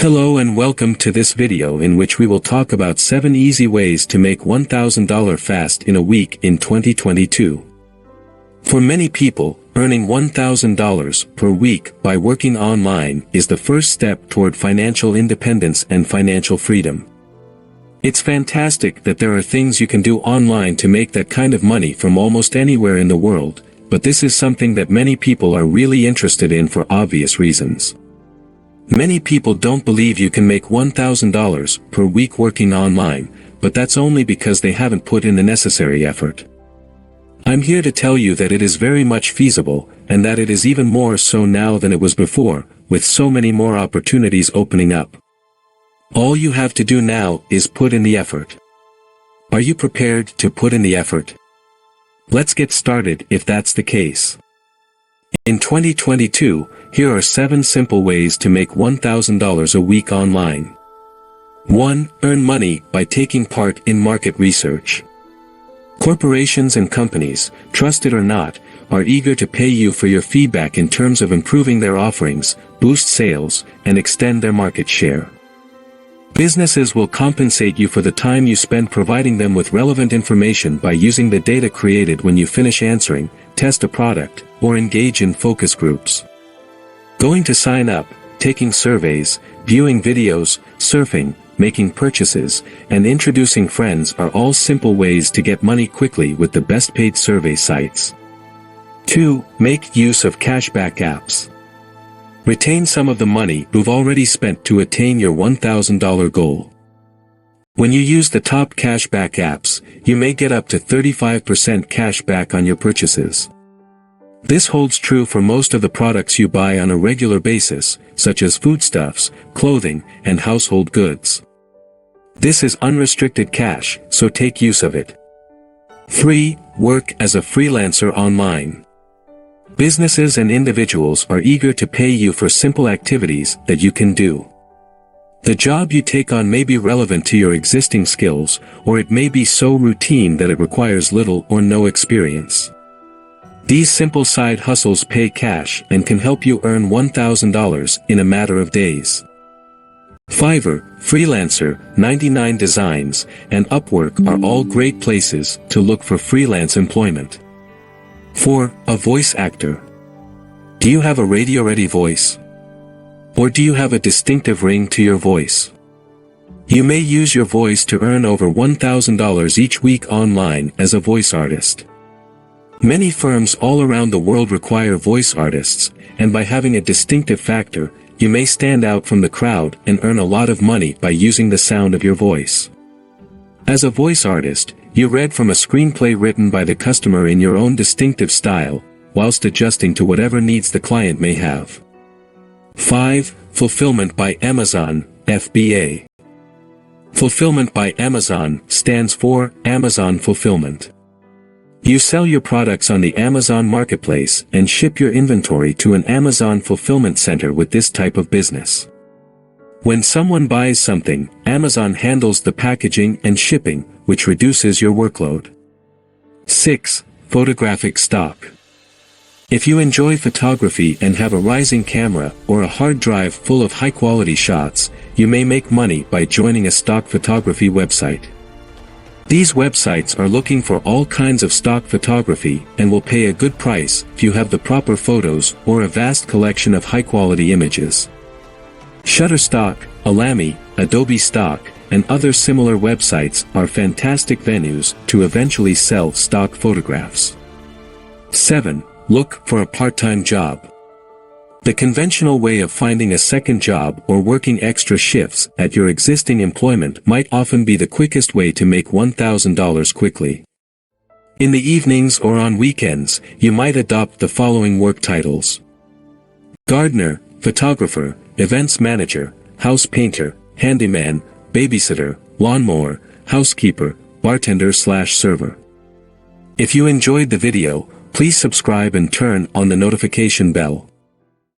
Hello and welcome to this video in which we will talk about 7 easy ways to make $1,000 fast in a week in 2022. For many people, earning $1,000 per week by working online is the first step toward financial independence and financial freedom. It's fantastic that there are things you can do online to make that kind of money from almost anywhere in the world, but this is something that many people are really interested in for obvious reasons. Many people don't believe you can make $1,000 per week working online, but that's only because they haven't put in the necessary effort. I'm here to tell you that it is very much feasible, and that it is even more so now than it was before, with so many more opportunities opening up. All you have to do now is put in the effort. Are you prepared to put in the effort? Let's get started if that's the case. In 2022, here are 7 simple ways to make $1,000 a week online. 1. Earn money by taking part in market research. Corporations and companies, trust it or not, are eager to pay you for your feedback in terms of improving their offerings, boost sales, and extend their market share. Businesses will compensate you for the time you spend providing them with relevant information by using the data created when you finish answering, test a product, or engage in focus groups. Going to sign up, taking surveys, viewing videos, surfing, making purchases, and introducing friends are all simple ways to get money quickly with the best paid survey sites. 2. Make use of cashback apps. Retain some of the money you've already spent to attain your $1,000 goal. When you use the top cashback apps, you may get up to 35% cash back on your purchases. This holds true for most of the products you buy on a regular basis, such as foodstuffs, clothing, and household goods. This is unrestricted cash, so take use of it. 3. Work as a freelancer online. Businesses and individuals are eager to pay you for simple activities that you can do. The job you take on may be relevant to your existing skills, or it may be so routine that it requires little or no experience. These simple side hustles pay cash and can help you earn $1,000 in a matter of days. Fiverr, Freelancer, 99 Designs, and Upwork are all great places to look for freelance employment. 4. A voice actor. Do you have a radio-ready voice? Or do you have a distinctive ring to your voice? You may use your voice to earn over $1,000 each week online as a voice artist. Many firms all around the world require voice artists, and by having a distinctive factor, you may stand out from the crowd and earn a lot of money by using the sound of your voice. As a voice artist, you read from a screenplay written by the customer in your own distinctive style, whilst adjusting to whatever needs the client may have. 5. Fulfillment by Amazon, FBA. Fulfillment by Amazon stands for Amazon Fulfillment. You sell your products on the Amazon Marketplace and ship your inventory to an Amazon fulfillment center with this type of business. When someone buys something, Amazon handles the packaging and shipping, which reduces your workload. 6. Photographic stock. If you enjoy photography and have a rising camera or a hard drive full of high-quality shots, you may make money by joining a stock photography website. These websites are looking for all kinds of stock photography and will pay a good price if you have the proper photos or a vast collection of high-quality images. Shutterstock, Alamy, Adobe Stock, and other similar websites are fantastic venues to eventually sell stock photographs. 7. Look for a part-time job. The conventional way of finding a second job or working extra shifts at your existing employment might often be the quickest way to make $1,000 quickly. In the evenings or on weekends, you might adopt the following work titles: gardener, photographer, events manager, house painter, handyman, babysitter, lawnmower, housekeeper, bartender/server. If you enjoyed the video, please subscribe and turn on the notification bell.